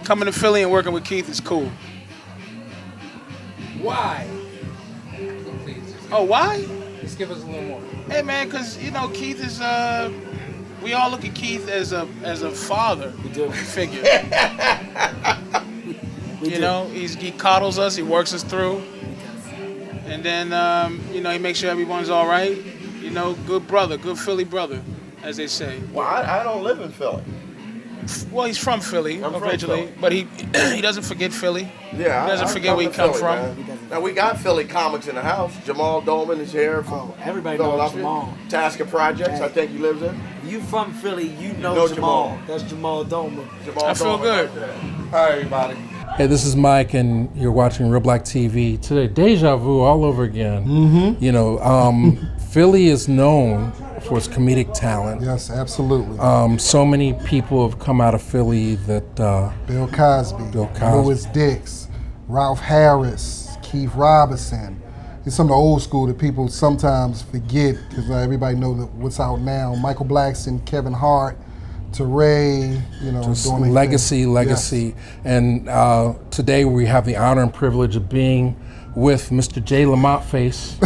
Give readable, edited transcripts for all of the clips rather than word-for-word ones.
coming to Philly and working with Keith is cool. Why? Oh, why? Just give us a little more. Hey man, because Keith is we all look at Keith as a father figure. He coddles us, he works us through, and then he makes sure everyone's all right. Good brother, good Philly brother, as they say. Well, I don't live in Philly. Well, he's from Philly originally, but he doesn't forget Philly. Yeah, he doesn't forget where he come from. Now we got Philly comics in the house. Jamal Doman is here from everybody knows Jamal. Tasker Projects, I think he lives in. If you from Philly, you know Jamal. That's Jamal Doman. I feel good. Hi, everybody. Hey, this is Mike, and you're watching Reelblack TV. Today, deja vu all over again. Mm-hmm. Philly is known for its comedic talent. Yes, absolutely. So many people have come out of Philly that... Bill Cosby, Louis Dix, Ralph Harris, Keith Robinson. It's some of the old school that people sometimes forget because everybody knows what's out now. Michael Blackson, Kevin Hart, Teray, just legacy. Yes. And today we have the honor and privilege of being with Mr. J. Lamont Face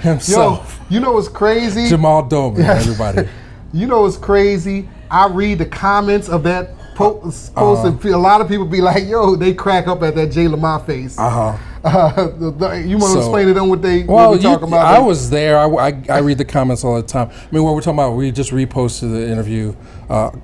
himself. Yo, what's crazy? Jamal Doman, everybody. What's crazy? I read the comments of that post, and a lot of people be like, yo, they crack up at that J. Lamont Face. You want to explain to them what they talking about? I was there. I read the comments all the time. I mean, what we're talking about, we just reposted the interview,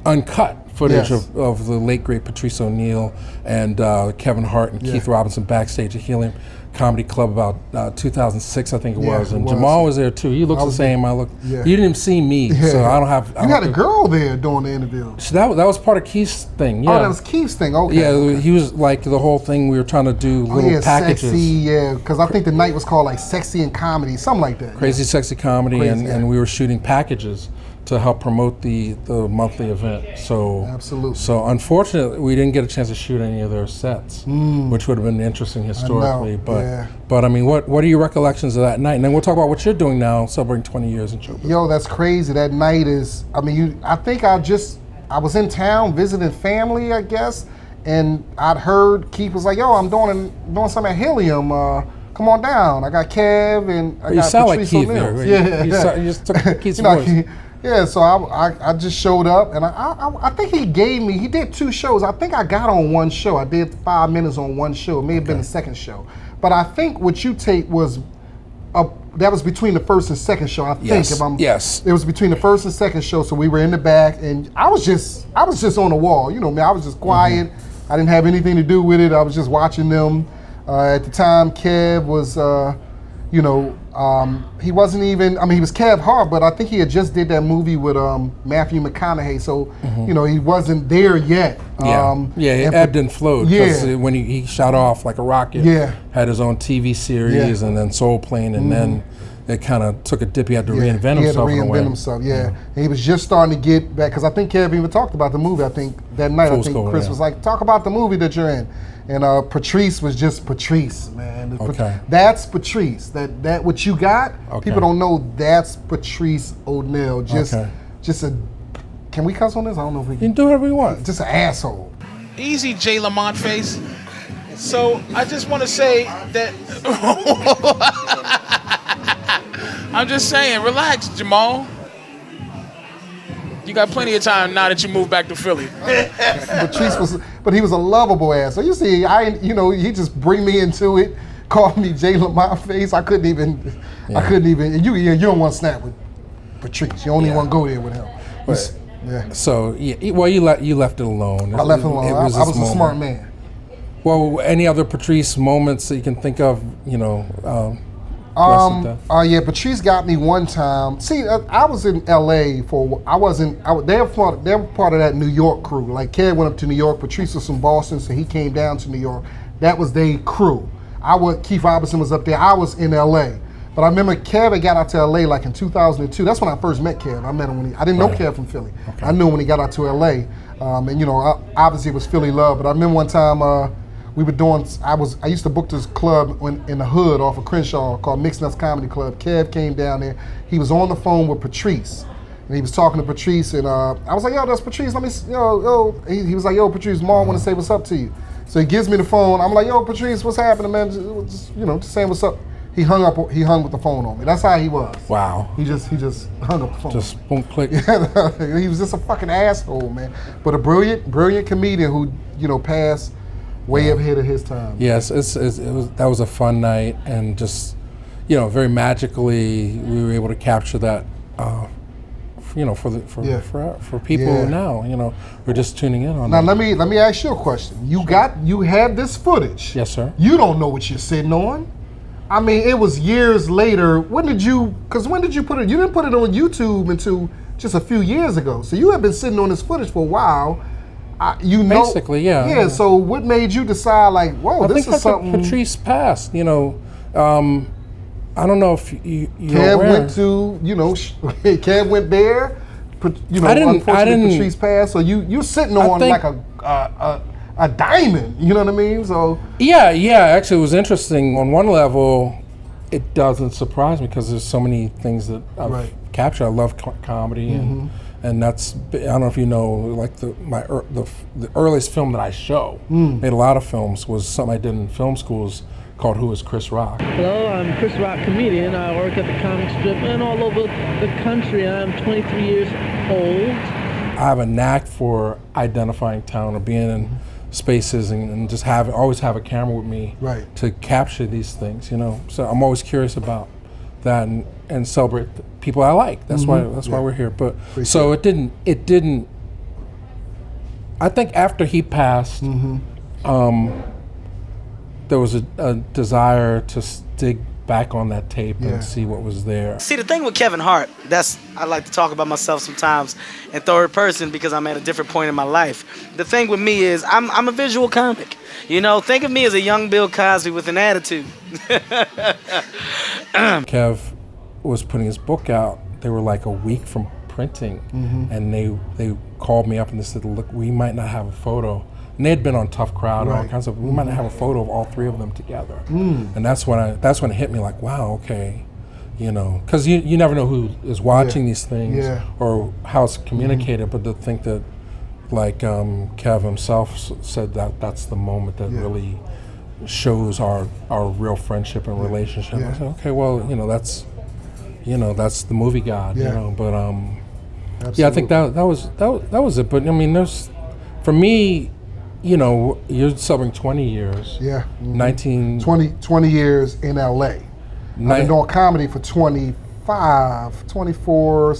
uncut footage of the late, great Patrice O'Neal and Kevin Hart and Keith Robinson backstage at Helium Comedy Club about 2006, I think it was. And Jamal was there too. He looks the same. I look. You didn't even see me, so I don't have. You had a girl there doing the interview. So that was part of Keith's thing. Yeah. Oh, that was Keith's thing. Okay. Yeah, he was like the whole thing. We were trying to do little packages. Sexy, because I think the night was called like Sexy and Comedy, something like that. Crazy Sexy Comedy, and we were shooting packages to help promote the monthly event. So absolutely. So unfortunately, we didn't get a chance to shoot any of their sets, which would have been interesting historically. But I mean, what are your recollections of that night? And then we'll talk about what you're doing now, celebrating 20 years in showbiz. Yo, that's crazy. That night is. I mean, I think I was in town visiting family, I guess, and I'd heard Keith was like, "Yo, I'm doing something at Helium. Come on down. I got Kev and I got Patrice O'Neal." Yeah, you just took Keith's voice. Yeah, so I just showed up, and I think he did 2 shows. I think I got on 1 show. I did 5 minutes on 1 show. It may have been the 2nd show. But I think what you take was, that was between the 1st and 2nd show, I think. Yes. It was between the 1st and 2nd show, so we were in the back, and I was just on the wall. You know me, I was just quiet. Mm-hmm. I didn't have anything to do with it. I was just watching them. At the time, Kev was, he wasn't even, he was Kev Hart, but I think he had just did that movie with Matthew McConaughey, so, he wasn't there yet. It ebbed and flowed, because when he shot off like a rocket, had his own TV series, and then Soul Plane, and then it kind of took a dip. He had to reinvent himself. And he was just starting to get back, because I think Kev even talked about the movie. I think that night, Chris was like, talk about the movie that you're in. And Patrice was just Patrice, man. That's Patrice. That what you got, people don't know that's Patrice O'Neal. Can we cuss on this? I don't know if we can. You can do whatever you want. Just an asshole. Easy, J. Lamont Face. So I just want to say that I'm just saying, relax, Jamal. You got plenty of time now that you moved back to Philly. But he was a lovable ass. So you see, he just bring me into it, called me J. Lamont Face. I couldn't even. You don't want to snap with Patrice. You only want to go there with him. So you left it alone. I left it alone. I was a smart man. Well, any other Patrice moments that you can think of? Patrice got me one time. See, I was in LA they were part of that New York crew. Like, Kev went up to New York, Patrice was from Boston, so he came down to New York. That was their crew. Keith Robinson was up there. I was in LA. But I remember Kev had got out to LA like in 2002. That's when I first met Kev. I met him I didn't know Kev from Philly. Okay. I knew him when he got out to LA. Obviously it was Philly love, but I remember one time, we were doing, I used to book this club in the hood off of Crenshaw called Mixed Nuts Comedy Club. Kev came down there. He was on the phone with Patrice. And he was talking to Patrice, and I was like, yo, that's Patrice. Let me, yo. He was like, yo, Patrice, Mom want to say what's up to you. So he gives me the phone. I'm like, yo, Patrice, what's happening, man? Just saying what's up. He hung up. He hung with the phone on me. That's how he was. Wow. He just hung up the phone. Just boom, click. He was just a fucking asshole, man. But a brilliant comedian who passed way ahead of his time. Yes, that was a fun night, and just very magically we were able to capture that. For people now, who are just tuning in on now. that. Let me ask you a question. You had this footage. Yes, sir. You don't know what you're sitting on. I mean, it was years later. When did you put it? You didn't put it on YouTube until just a few years ago. So you have been sitting on this footage for a while. Basically, yeah. Yeah. So what made you decide, like, whoa, this is something? Patrice passed. I don't know if you're Kev aware. went to, Kev went there. I didn't. Patrice passed. So you're sitting on like a diamond. You know what I mean? So yeah. Actually, it was interesting. On one level, it doesn't surprise me because there's so many things that I've captured. I love comedy, and that's. I don't know if you know, like the earliest film that I show, made a lot of films, was something I did in film schools called Who is Chris Rock? Hello, I'm Chris Rock, comedian. I work at the comic strip and all over the country. I'm 23 years old. I have a knack for identifying talent or being in spaces and just always have a camera with me to capture these things, So I'm always curious about that and celebrate the people I like. That's why we're here. But so it didn't. I think after he passed, there was a desire to dig back on that tape and see what was there. See, the thing with Kevin Hart, I like to talk about myself sometimes in third person because I'm at a different point in my life. The thing with me is I'm a visual comic. Think of me as a young Bill Cosby with an attitude. Kev was putting his book out. They were like a week from printing, and they called me up and they said, look, we might not have a photo. And they had been on Tough Crowd and all kinds of. We might not have a photo of all three of them together. And that's when it hit me like, wow, okay, because you never know who is watching these things or how it's communicated. But to think that, like Kev himself said, that's the moment that really shows our real friendship and relationship. I said, okay, well, that's the movie god, But I think that was it. But I mean, there's for me. You're celebrating 20 years. Yeah. 20 years in LA. I've been doing comedy for 25, 24,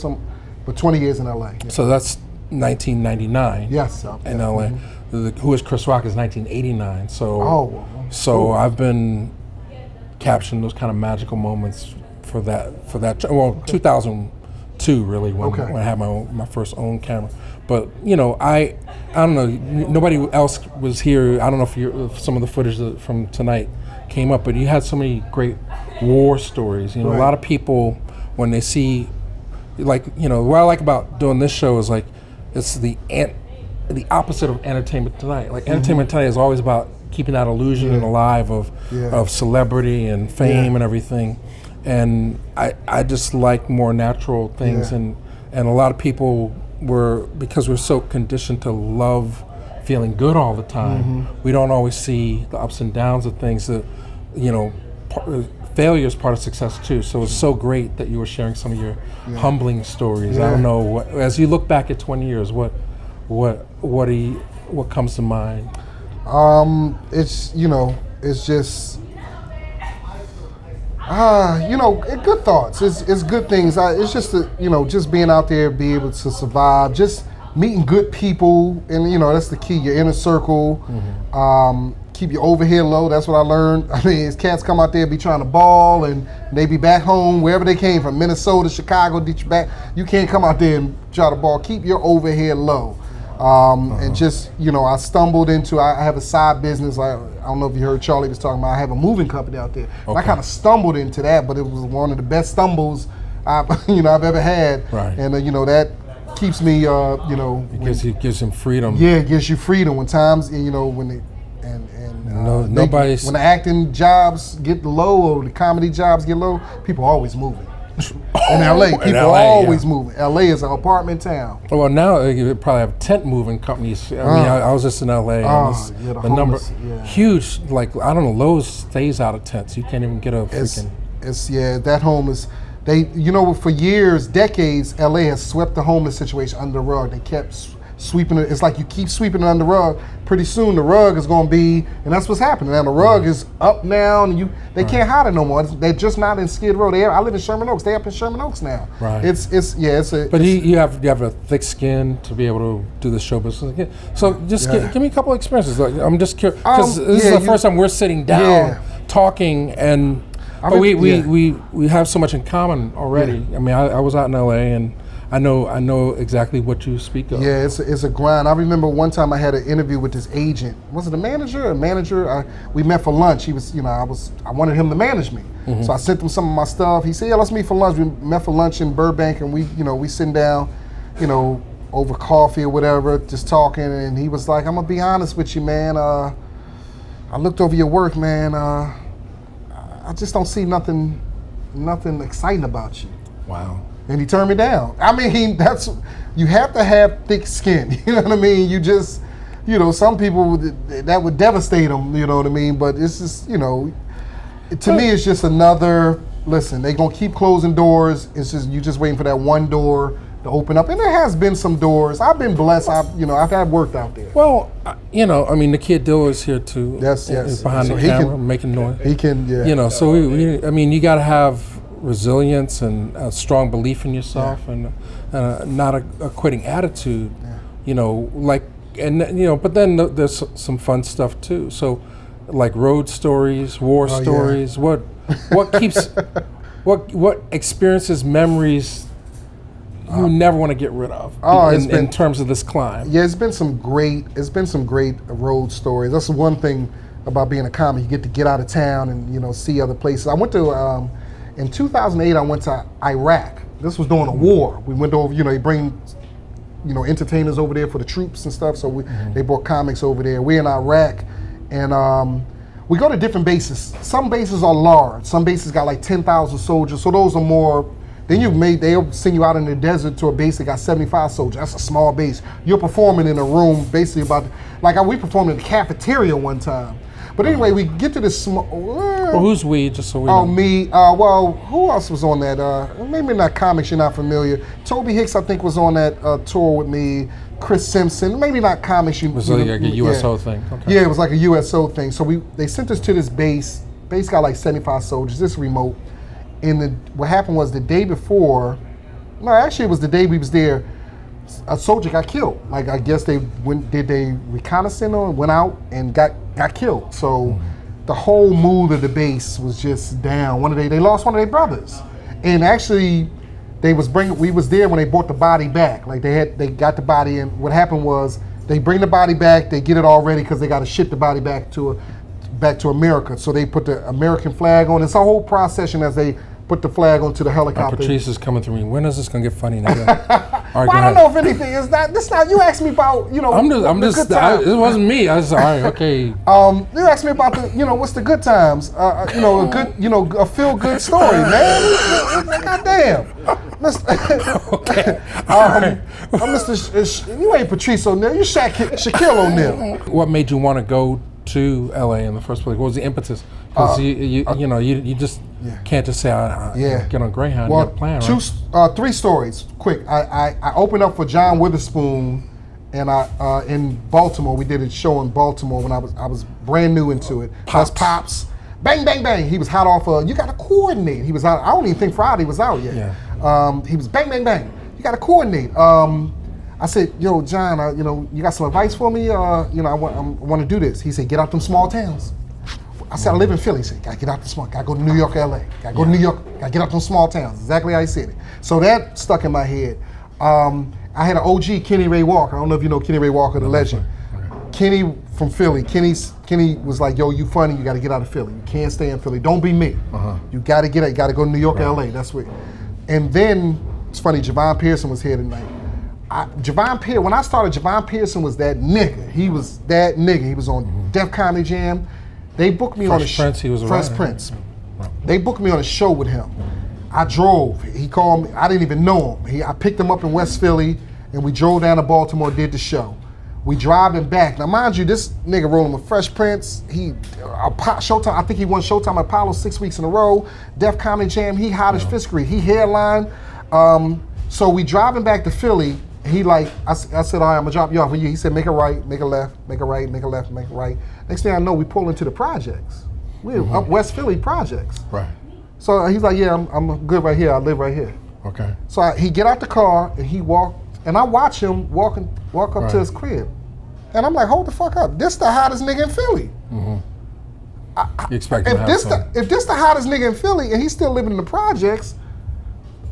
but 20 years in LA. Yeah. So that's 1999. Yes. In LA. Who is Chris Rock is 1989. So I've been capturing those kind of magical moments for that. Well, 2002 really when I had my first own camera. But I don't know. Nobody else was here. I don't know if some of the footage from tonight came up, but you had so many great war stories. A lot of people when they see, what I like about doing this show is like it's the opposite of Entertainment Tonight. Like Entertainment Tonight is always about keeping that illusion alive of celebrity and fame and everything. And I just like more natural things and a lot of people. Because we're so conditioned to love feeling good all the time, we don't always see the ups and downs of things that, failure is part of success too. So it's so great that you were sharing some of your humbling stories. I don't know, as you look back at 20 years, what comes to mind? It's just, good thoughts. It's good things. It's just just being out there, be able to survive, just meeting good people, and that's the key. Your inner circle. Keep your overhead low. That's what I learned. I mean, cats come out there be trying to ball, and they be back home wherever they came from, Minnesota, Chicago, Detroit. You can't come out there and try to ball. Keep your overhead low. And just, I stumbled into, I have a side business. I don't know if you heard Charlie was talking about, I have a moving company out there. I kind of stumbled into that, but it was one of the best stumbles I've ever had. Right. And, that keeps me, It gives him freedom. Yeah, it gives you freedom when times, when they, when the acting jobs get low or the comedy jobs get low, people are always moving. In LA, people LA, are always yeah. moving. LA is an apartment town. Well, now you probably have tent moving companies. I mean, I was just in LA. And the the number homeless, yeah. huge. Like I don't know, Lowe's stays out of tents. You can't even get a freaking. That homeless. For years, decades, LA has swept the homeless situation under the rug. They kept sweeping it. It's like you keep sweeping it under the rug. Pretty soon the rug is going to be, and that's what's happening. Now the rug is up now, and they can't hide it no more. They're just not in Skid Row. I live in Sherman Oaks. They up in Sherman Oaks now. Right. But you have a thick skin to be able to do the show business. So just give me a couple of experiences. Like, I'm just curious because this is the first time we're sitting down talking and. But we have so much in common already. Yeah. I mean, I was out in LA and I know exactly what you speak of. Yeah, it's a grind. I remember one time I had an interview with this agent. Was it a manager? We met for lunch. He was, I wanted him to manage me. Mm-hmm. So I sent him some of my stuff. He said, yeah, let's meet for lunch. We met for lunch in Burbank and we sitting down, over coffee or whatever, just talking. And he was like, I'm gonna be honest with you, man. I looked over your work, man. I just don't see nothing exciting about you. Wow. And he turned me down. I mean, you have to have thick skin. You know what I mean? You just, some people that would devastate them. You know what I mean? But it's just, to me, it's just another. Listen, they're gonna keep closing doors. It's just you just waiting for that one door to open up. And there has been some doors. I've been blessed. I've had worked out there. Well, I mean, the Kid Dill is here too. Yes. He's behind the camera, making noise. He can, yeah. So you got to have resilience and a strong belief in yourself and not a quitting attitude. Yeah. But then there's some fun stuff too. So, like road stories, war stories. Yeah. What keeps what experiences, memories you never want to get rid of in terms of this climb? Yeah, it's been some great road stories. That's one thing about being a comic. You get out of town and see other places. I went to in 2008. I went to Iraq. This was during a war. We went over. They bring entertainers over there for the troops and stuff. So they brought comics over there. We're in Iraq, and we go to different bases. Some bases are large. Some bases got like 10,000 soldiers. So those are more. Then they'll send you out in the desert to a base that got 75 soldiers. That's a small base. You're performing in a room basically we performed in the cafeteria one time. But anyway, we get to this small. Well, who's we? Just so we know. Oh, me. Who else was on that? Maybe not comics. You're not familiar. Toby Hicks, I think, was on that tour with me. Chris Simpson. Maybe not comics. It was like a USO thing. Okay. Yeah, it was like a USO thing. So they sent us to this base. Base got like 75 soldiers. This remote. And what happened was the day before, no, actually it was the day we was there, a soldier got killed. Like I guess did they reconnaissance or went out and got killed. So the whole mood of the base was just down. They lost one of their brothers. And actually we was there when they brought the body back. Like they got the body, and what happened was they bring the body back, they get it all ready because they got to ship the body back to America. So they put the American flag on. It's a whole procession as they put the flag onto the helicopter. Patrice is coming through me. When is this gonna get funny now? All right, I don't know if anything is that. This not. You asked me about it wasn't me. I was all right. Okay. You asked me about what's the good times. A good a feel good story, man. Goddamn. Okay. I'm Mr. You ain't Patrice O'Neal. You Shaquille O'Neal. What made you want to go to LA in the first place? What was the impetus? Because you just can't just say I get on Greyhound. You got a plan, right? 3 stories. Quick. I opened up for John Witherspoon, and in Baltimore. We did a show in Baltimore when I was brand new into it. Pops. Bang, bang, bang. He was hot off you got to coordinate. He was out. I don't even think Friday was out yet. Yeah. He was bang, bang, bang. You got to coordinate. I said, yo, John, you got some advice for me? I want to do this. He said, get out them small towns. I said, I live in Philly. He said, gotta get out the small, gotta go to New York, LA. Gotta go to New York, gotta get out them small towns. Exactly how he said it. So that stuck in my head. I had an OG, Kenny Ray Walker. I don't know if you know Kenny Ray Walker, the legend. Kenny from Philly. Kenny was like, yo, you funny, you gotta get out of Philly. You can't stay in Philly. Don't be me. You gotta get out, you gotta go to New York, LA. That's what. And then, it's funny, Javon Pearson was here tonight. When I started, Javon Pearson was that nigga. He was that nigga. He was on Def Comedy Jam. They booked me on a show. Fresh Prince, he was Fresh Prince. They booked me on a show with him. I drove. He called me. I didn't even know him. I picked him up in West Philly, and we drove down to Baltimore, did the show. We driving back. Now, mind you, this nigga rolling with Fresh Prince. Showtime. I think he won Showtime Apollo 6 weeks in a row. Def Comedy Jam. He hot as Fiskery. He headline. So we driving back to Philly. He like, I said, all right, I'm gonna drop you off. He said, make a right, make a left, make a right, make a left, make a right. Next thing I know, we pull into the projects. We're up West Philly projects. Right. So he's like, yeah, I'm good right here. I live right here. Okay. So he get out the car and he walk, and I watch him walk up to his crib. And I'm like, hold the fuck up. This the hottest nigga in Philly. You expect him to have some. If this the hottest nigga in Philly and he's still living in the projects,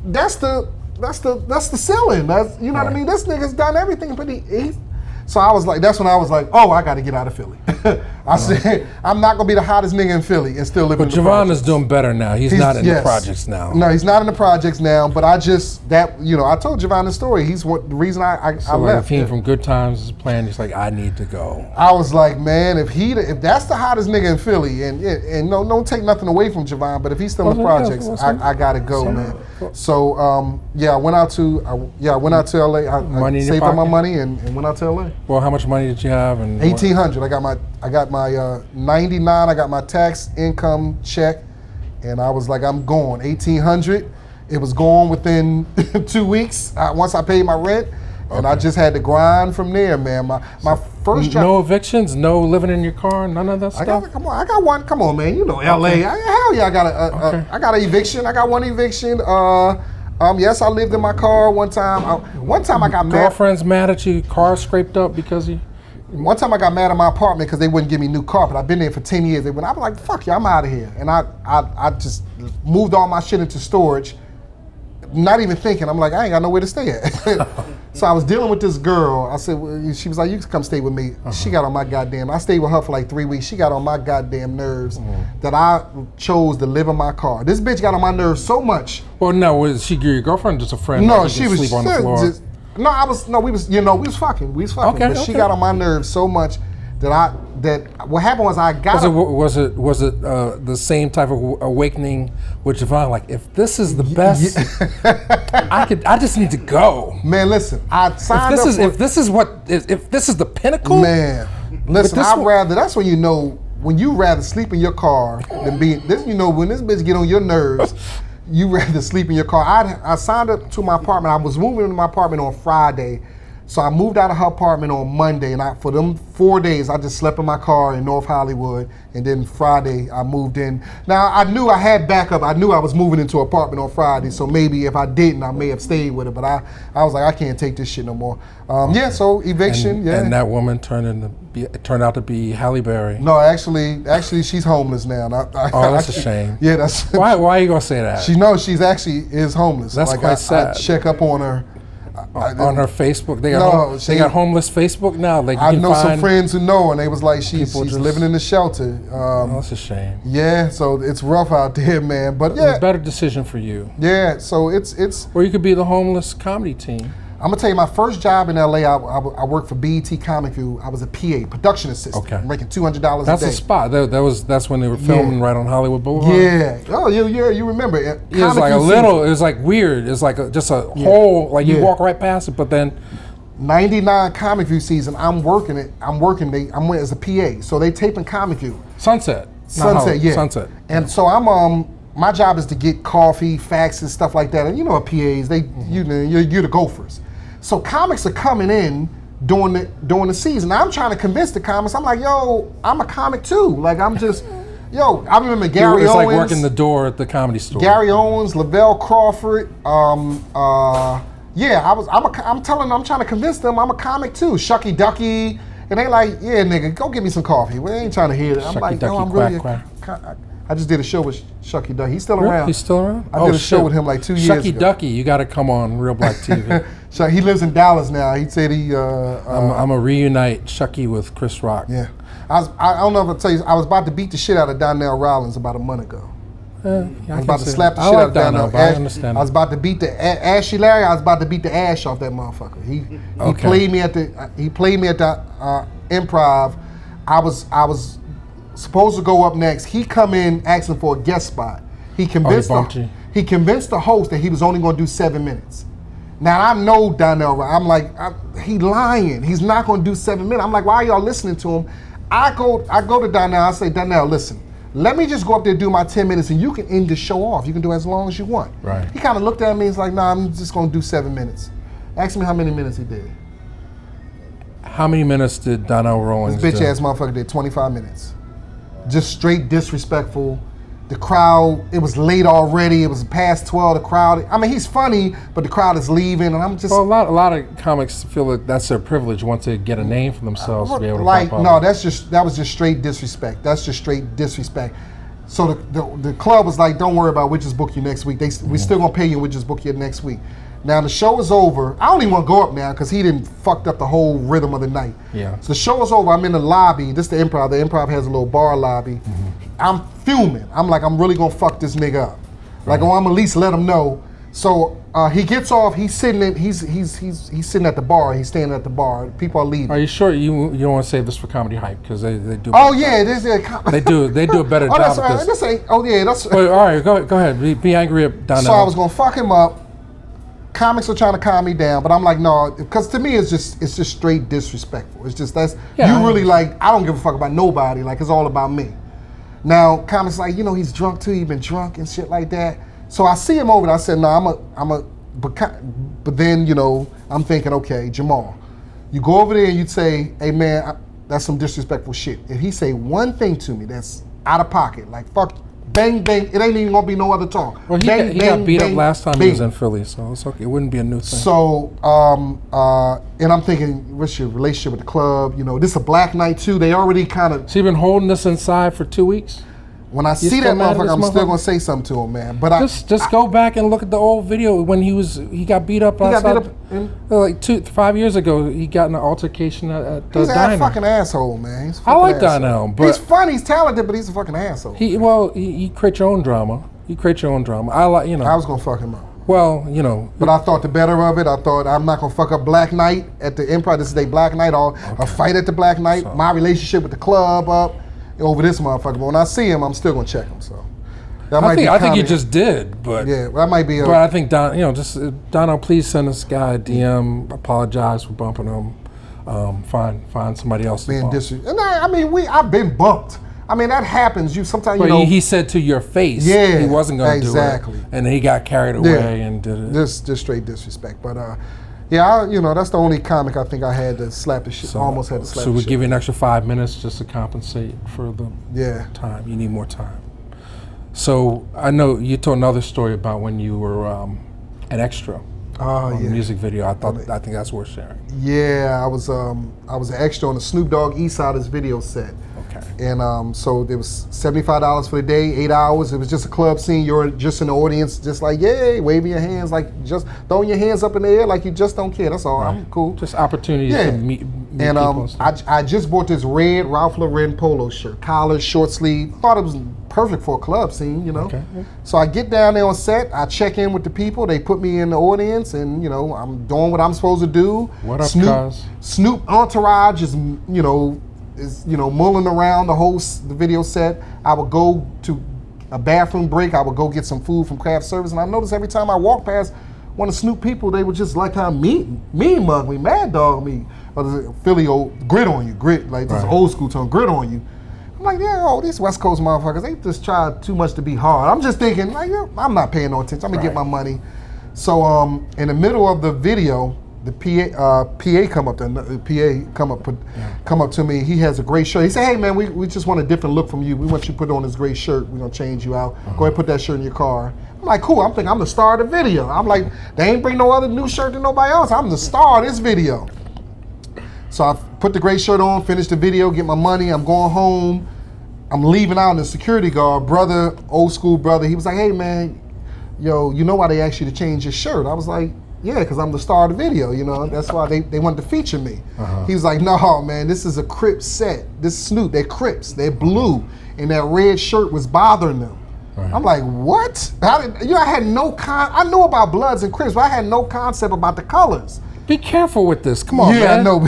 that's the ceiling. That's, you know what I mean? This nigga's done everything, but so I was like, that's when I was like, oh, I got to get out of Philly. I said, I'm not gonna be the hottest nigga in Philly and still live in the projects. But Javon is doing better now. He's not in the projects now. No, he's not in the projects now. But I told Javon the story. He's the reason I left. If he from Good Times is playing, he's like, I need to go. I was like, man, if that's the hottest nigga in Philly, and no, don't take nothing away from Javon, but if he's still in the projects, I gotta go, man. So I went out to LA. I saved up my money and went out to LA. Well, how much money did you have? And $1,800. I got my 99. I got my tax income check, and I was like, I'm going. $1,800. It was gone within 2 weeks. Once I paid my rent, and I just had to grind from there, man. My first job. No evictions, no living in your car, none of that stuff. I got one. Come on, man. You know, LA. Hell yeah, I got an eviction. I got one eviction. Yes, I lived in my car one time. One time I got mad. Girlfriend's mad at you. Car scraped up because you. One time I got mad at my apartment because they wouldn't give me new carpet. I've been there for 10 years. I was like, fuck you, I'm out of here. And I just moved all my shit into storage, not even thinking. I'm like, I ain't got nowhere to stay at. So I was dealing with this girl. I said, she was like, you can come stay with me. She got on my goddamn, I stayed with her for like 3 weeks. She got on my goddamn nerves that I chose to live in my car. This bitch got on my nerves so much. Well, no, was she your girlfriend or just a friend? No, like she was sleep on the floor? We was fucking. Okay, but she got on my nerves so much that what happened was I got. Was it the same type of awakening with Javon? Like, if this is the best, I just need to go. Man, listen, I signed up. If this is the pinnacle. Man, listen, that's when you know when you rather sleep in your car than be this. You know when this bitch get on your nerves. You rather sleep in your car. I signed up to my apartment. I was moving into my apartment on Friday. So I moved out of her apartment on Monday, and for them 4 days, I just slept in my car in North Hollywood, and then Friday, I moved in. Now, I knew I had backup. I knew I was moving into an apartment on Friday, so maybe if I didn't, I may have stayed with her, but I was like, I can't take this shit no more. So eviction, And that woman turned out to be Halle Berry. No, actually, she's homeless now. That's a shame. Yeah, that's... Why are you going to say that? She's actually is homeless. That's quite sad. I check up on her. On her Facebook, they got homeless Facebook now. Like I know some friends who know, and they was like, she's living in the shelter. That's a shame. Yeah, so it's rough out there, man. But it was a better decision for you. Yeah, so it's. Or you could be the homeless comedy team. I'm gonna tell you, my first job in LA, I worked for BET Comic View. I was a PA, production assistant. Okay. Making $200 a day. That's the spot. That's when they were filming right on Hollywood Boulevard. Yeah. Oh, you remember? It was like it was like weird. It's like just a hole. Like you walk right past it, but then. 99 Comic View season. I'm working. I'm as a PA. So they taping Comic View. Sunset. Yeah. Sunset. And so I'm my job is to get coffee, faxes, stuff like that. And you know, PAs, you're the gophers. So comics are coming in during the season. I'm trying to convince the comics. I'm like, yo, I'm a comic too. Like I remember Gary Owens. It's like working the door at the comedy store. Gary Owens, Lavelle Crawford. I'm trying to convince them I'm a comic too. Shucky Ducky. And they like, yeah, nigga, go get me some coffee. We ain't trying to hear that. I'm like, no, I'm really I just did a show with Shucky Ducky. He's still around. He's still around? I did a show with him like 2 years ago. Shucky Ducky, you got to come on Reelblack TV. So he lives in Dallas now. He said I'm a reunite Shucky with Chris Rock. Yeah. I don't know if I tell you, I was about to beat the shit out of Donnell Rollins about a month ago. I was about to slap the shit out of Donnell. I understand. I was about to beat the Ashy Larry. I was about to beat the ash off that motherfucker. He played me at the Improv. I was supposed to go up next. He come in asking for a guest spot. He convinced He convinced the host that he was only going to do 7 minutes. Now I know Donnell. I'm like, he lying. He's not going to do 7 minutes. I'm like, why are y'all listening to him? I go to Donnell. I say, Donnell, listen. Let me just go up there and do my 10 minutes, and you can end the show off. You can do as long as you want. Right. He kind of looked at me. He's like, nah, I'm just going to do 7 minutes. Ask me how many minutes he did. How many minutes did Donnell Rawlings This bitch do? ass motherfucker did 25 minutes. Just straight disrespectful. The crowd, it was late already. It was past 12. The crowd, I mean, he's funny, but the crowd is leaving, and I'm just. Well, a lot of comics feel like that's their privilege once they get a name for themselves to be able to like, pop up. no, that was just straight disrespect. That's just straight disrespect. So the club was like, don't worry about, we'll just book you next week. We still gonna pay you, we'll just book you next week. Now the show is over. I don't even want to go up now because he didn't fucked up the whole rhythm of the night. Yeah. So the show is over. I'm in the lobby. This is the Improv. The Improv has a little bar lobby. I'm fuming. I'm like, I'm really gonna fuck this nigga up. Like, oh, I'm at least let him know. So he gets off. He's sitting in. He's sitting at the bar. He's standing at the bar. People are leaving. Are you sure you don't want to save this for Comedy Hype because they do? Oh yeah, this is. They do a better job That's at right. this. This ain't. Oh yeah, that's. But, all right, go ahead. Be angry at Donnell. So I was gonna fuck him up. Comics are trying to calm me down, but I'm like, no, because to me it's just straight disrespectful. It's just you really like, I don't give a fuck about nobody. Like, it's all about me. Now comics like, he's drunk too. He been drunk and shit like that. So I see him over there. I said, no, but then I'm thinking, okay, Jamal, you go over there and you say, hey man, that's some disrespectful shit. If he say one thing to me that's out of pocket, like fuck. Bang, bang, it ain't even gonna be no other talk. Well, he got beat up last time he was in Philly, so it's okay. It wouldn't be a new thing. So, and I'm thinking, what's your relationship with the club? This is a black night too. They already kind of. So you've been holding this inside for 2 weeks? When I see that motherfucker, I'm still gonna say something to him, man. But just go back and look at the old video when he got beat up outside. Like 5 years ago, he got in an altercation at the diner. He's a fucking asshole, man. I like Donnell, but he's funny, he's talented, but he's a fucking asshole. You create your own drama. I like, I was gonna fuck him up. Well, But I thought the better of it. I thought I'm not gonna fuck up Black Night at the Improv. This is a Black Night, or a fight at the Black Night. So, my relationship with the club up over this motherfucker. But when I see him, I'm still gonna check him. So I think you just did, but yeah, that might be. But I think Donnell, please send this guy a DM. Apologize for bumping him. Find somebody else. And I've been bumped. I mean, that happens. Sometimes he said to your face, he wasn't going to do it, and then he got carried away and did it. Just straight disrespect. But that's the only comic I think I had to slap the shit. Almost had to slap. So we give you an extra 5 minutes just to compensate for the time. You need more time. So I know you told another story about when you were an extra on the music video. I think that's worth sharing. Yeah, I was an extra on the Snoop Dogg East Siders video set. Okay. And so there was $75 for the day, 8 hours. It was just a club scene. You're just in the audience, just like, yay, waving your hands, like just throwing your hands up in the air like you just don't care. That's all. Right. I'm cool. Just opportunities to meet people and stuff. I just bought this red Ralph Lauren polo shirt, collar, short sleeve. Thought it was perfect for a club scene, Okay. So I get down there on set. I check in with the people. They put me in the audience, and I'm doing what I'm supposed to do. What up, cuz? Snoop entourage is mulling around the video set. I would go to a bathroom break. I would go get some food from craft service, and I noticed every time I walk past one of Snoop people, they would just like how mean mug me, mad dog me, or the Philly old grit on you, like this old school term, grit on you. I'm like, these West Coast motherfuckers, they just try too much to be hard. I'm just thinking, like, I'm not paying no attention. I'm gonna get my money. So in the middle of the video, the PA come up to me. He has a gray shirt. He said, hey man, we just want a different look from you. We want you to put on this gray shirt. We're gonna change you out. Go ahead and put that shirt in your car. I'm like, cool. I'm thinking I'm the star of the video. I'm like, they ain't bring no other new shirt to nobody else. I'm the star of this video. So I put the gray shirt on, finish the video, get my money. I'm going home. I'm leaving out, and the security guard, old school brother, he was like, hey man, you know why they asked you to change your shirt? I was like, yeah, because I'm the star of the video, That's why they wanted to feature me. He was like, no, man, this is a Crip set. This Snoop, they're Crips, they're blue, and that red shirt was bothering them. Right. I'm like, what? I had I knew about Bloods and Crips, but I had no concept about the colors. Be careful with this. Come on, man. Yeah, I know.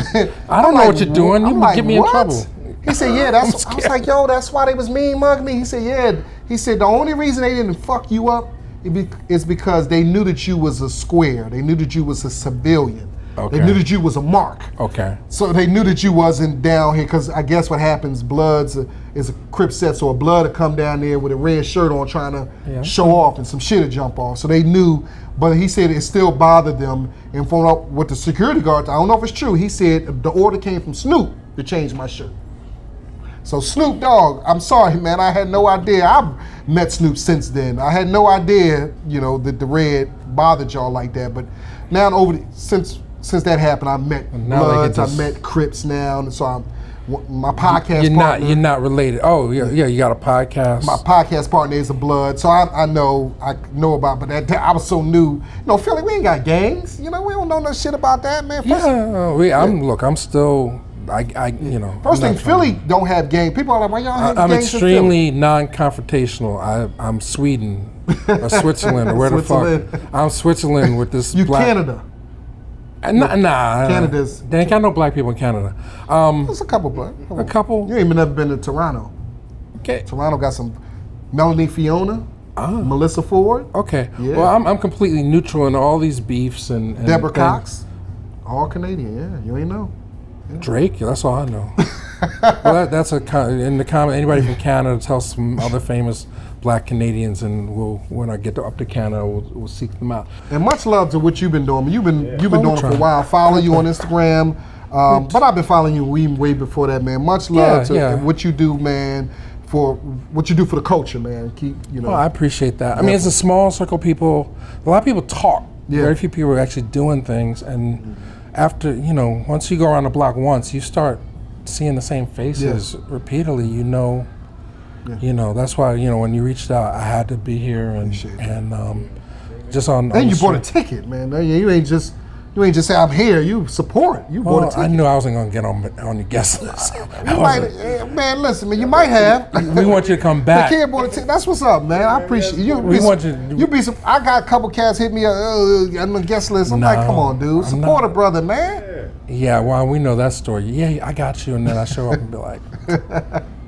I don't know what you're doing. You would get me in trouble. He said, yeah, I was like, that's why they was mean mug me. He said, yeah. He said, the only reason they didn't fuck you up It's because they knew that you was a square. They knew that you was a civilian. Okay. They knew that you was a mark. Okay. So they knew that you wasn't down here, because I guess what happens, Bloods is a Crip set, so a Blood will come down there with a red shirt on trying to show off, and some shit will jump off. So they knew, but he said it still bothered them. And from what the security guards, I don't know if it's true, he said the order came from Snoop to change my shirt. So Snoop Dogg, I'm sorry, man, I had no idea. I've met Snoop since then. I had no idea, that the red bothered y'all like that. But now since that happened, I met Bloods, I met Crips now, and so my podcast partner. You're not related. Oh yeah, you got a podcast. My podcast partner is a Blood, so I know about. But I was so new. Philly, we ain't got gangs. We don't know no shit about that, man. I'm still. First thing, Philly don't have gangs. People are like, why y'all have gangs? I'm extremely non-confrontational. I'm Sweden or Switzerland or where the fuck. I'm Switzerland with this. You black. Canada. Nah. Canada's. They ain't got no black people in Canada. There's a couple black. A couple. You ain't never been to Toronto. Okay. Toronto got some Melanie Fiona, Melissa Ford. Okay. Yeah. Well, I'm completely neutral in all these beefs and Deborah things. Cox, all Canadian. Yeah, you ain't know. Drake. That's all I know. Well, that's in the comment. Anybody from Canada, tell some other famous Black Canadians, and when I get up to Canada, we'll seek them out. And much love to what you've been doing. You've been doing it for a while. I follow you on Instagram, but I've been following you way before that, man. Much love to what you do, man. For what you do for the culture, man. Keep Well, I appreciate that. I mean, it's a small circle of people. A lot of people talk. Yeah. Very few people are actually doing things, and after once you go around the block once, you start seeing the same faces repeatedly. That's why when you reached out, I had to be here and just on. And you bought a ticket, man. You ain't just say I'm here. You support. You bought a ticket. I knew I wasn't gonna get on the guest list. Man, listen, man. You might have. We want you to come back. The kid bought a ticket. That's what's up, man. I appreciate you. I got a couple cats hit me on the guest list. I'm like, come on, dude. Support a brother, man. Yeah, well, we know that story. Yeah, I got you, and then I show up and be like,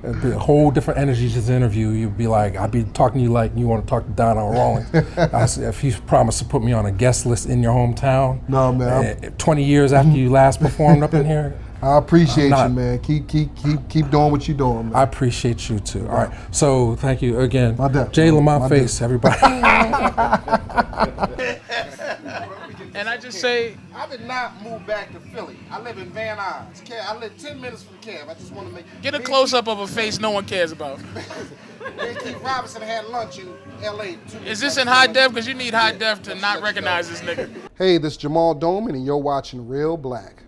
it'd be a whole different energy to this interview. You'd be like, I'd be talking to you like you want to talk to Donna Rawlings. I said, if you promise to put me on a guest list in your hometown, no, man. 20 years after you last performed up in here. I appreciate you, man. Keep doing what you're doing, man. I appreciate you too. All right, so thank you again. Jay Lamont Face, everybody. And I just say, I did not move back to Philly. I live in Van Nuys. I live 10 minutes from Kev. I just want to get a close-up of a face no one cares about. Keith Robinson had lunch in L.A. Is this in high def? Because you need high def to not recognize this nigga. Hey, this is Jamal Doman, and you're watching Reelblack.